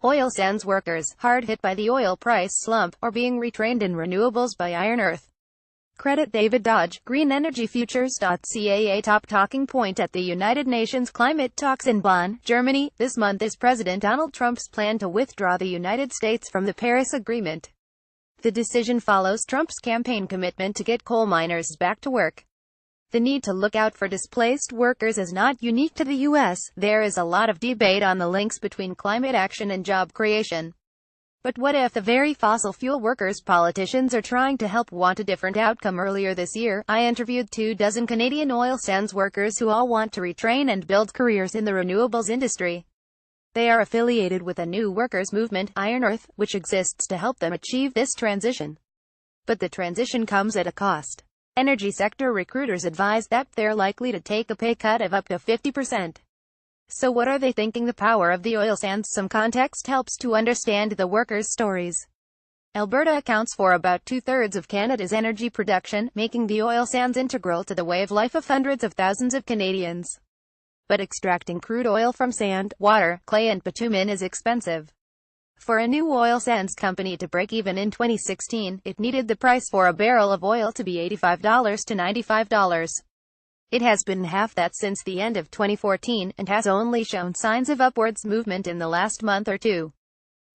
Oil sands workers, hard hit by the oil price slump, are being retrained in renewables by Iron Earth. Credit David Dodge, Green Energy Futures.ca. A top talking point at the United Nations climate talks in Bonn, Germany, this month is President Donald Trump's plan to withdraw the United States from the Paris Agreement. The decision follows Trump's campaign commitment to get coal miners back to work. The need to look out for displaced workers is not unique to the U.S. There is a lot of debate on the links between climate action and job creation. But what if the very fossil fuel workers politicians are trying to help want a different outcome? Earlier this year, I interviewed 24 Canadian oil sands workers who all want to retrain and build careers in the renewables industry. They are affiliated with a new workers' movement, Iron Earth, which exists to help them achieve this transition. But the transition comes at a cost. Energy sector recruiters advise that they're likely to take a pay cut of up to 50%. So what are they thinking? The power of the oil sands. Some context helps to understand the workers' stories. Alberta accounts for about 2/3 of Canada's energy production, making the oil sands integral to the way of life of hundreds of thousands of Canadians. But extracting crude oil from sand, water, clay and bitumen is expensive. For a new oil sands company to break even in 2016, it needed the price for a barrel of oil to be $85 to $95. It has been half that since the end of 2014, and has only shown signs of upwards movement in the last month or two.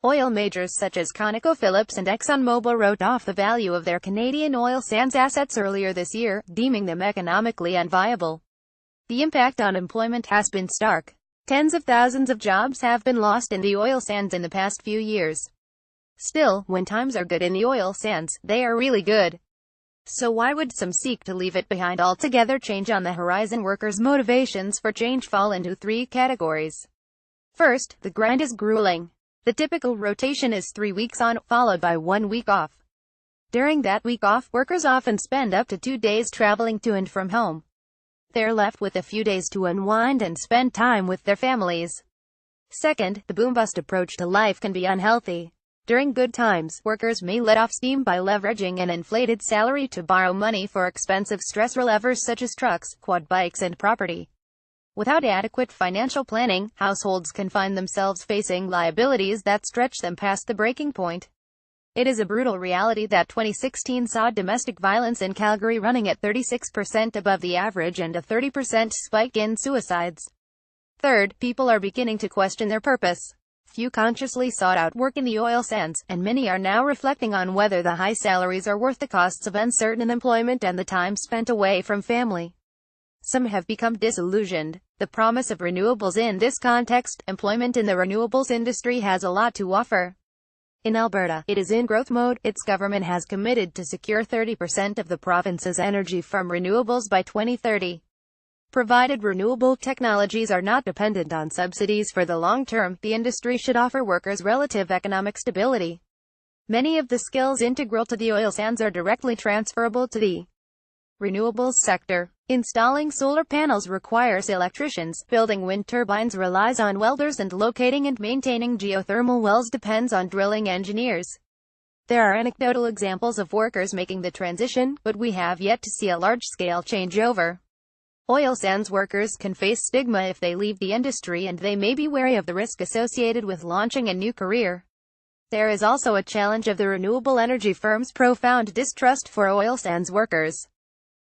Oil majors such as ConocoPhillips and ExxonMobil wrote off the value of their Canadian oil sands assets earlier this year, deeming them economically unviable. The impact on employment has been stark. Tens of thousands of jobs have been lost in the oil sands in the past few years. Still, when times are good in the oil sands, they are really good. So why would some seek to leave it behind altogether? Change on the horizon. Workers' motivations for change fall into three categories. First, the grind is grueling. The typical rotation is 3 weeks on, followed by 1 week off. During that week off, workers often spend up to 2 days traveling to and from home. They're left with a few days to unwind and spend time with their families. Second, the boom-bust approach to life can be unhealthy. During good times, workers may let off steam by leveraging an inflated salary to borrow money for expensive stress relievers such as trucks, quad bikes and property. Without adequate financial planning, households can find themselves facing liabilities that stretch them past the breaking point. It is a brutal reality that 2016 saw domestic violence in Calgary running at 36% above the average and a 30% spike in suicides. Third, people are beginning to question their purpose. Few consciously sought out work in the oil sands, and many are now reflecting on whether the high salaries are worth the costs of uncertain employment and the time spent away from family. Some have become disillusioned. The promise of renewables. In this context, employment in the renewables industry has a lot to offer. In Alberta, it is in growth mode. Its government has committed to secure 30% of the province's energy from renewables by 2030. Provided renewable technologies are not dependent on subsidies for the long term, the industry should offer workers relative economic stability. Many of the skills integral to the oil sands are directly transferable to the renewables sector. Installing solar panels requires electricians, building wind turbines relies on welders, and locating and maintaining geothermal wells depends on drilling engineers. There are anecdotal examples of workers making the transition, but we have yet to see a large-scale changeover. Oil sands workers can face stigma if they leave the industry, and they may be wary of the risk associated with launching a new career. There is also a challenge of the renewable energy firms' profound distrust for oil sands workers.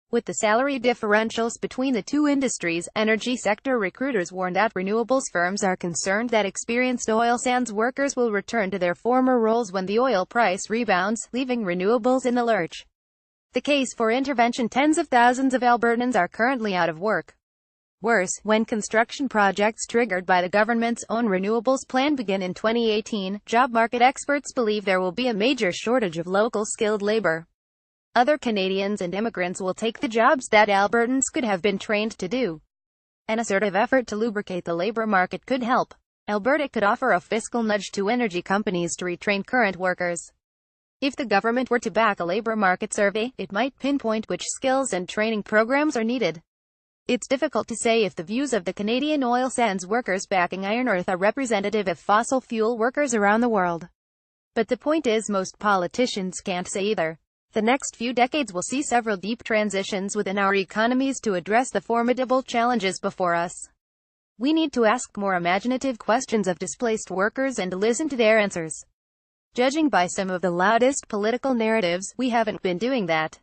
With the salary differentials between the two industries, energy sector recruiters warn that renewables firms are concerned that experienced oil sands workers will return to their former roles when the oil price rebounds, leaving renewables in the lurch. The case for intervention. Tens of thousands of Albertans are currently out of work. Worse, when construction projects triggered by the government's own renewables plan begin in 2018, job market experts believe there will be a major shortage of local skilled labor. Other Canadians and immigrants will take the jobs that Albertans could have been trained to do. An assertive effort to lubricate the labor market could help. Alberta could offer a fiscal nudge to energy companies to retrain current workers. If the government were to back a labor market survey, it might pinpoint which skills and training programs are needed. It's difficult to say if the views of the Canadian oil sands workers backing Iron Earth are representative of fossil fuel workers around the world. But the point is, most politicians can't say either. The next few decades will see several deep transitions within our economies to address the formidable challenges before us. We need to ask more imaginative questions of displaced workers and listen to their answers. Judging by some of the loudest political narratives, we haven't been doing that.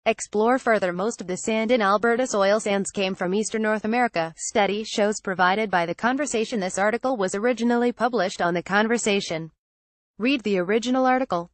Explore further. Most of the sand in Alberta's oil sands came from eastern North America. Study shows provided by The Conversation. This article was originally published on The Conversation. Read the original article.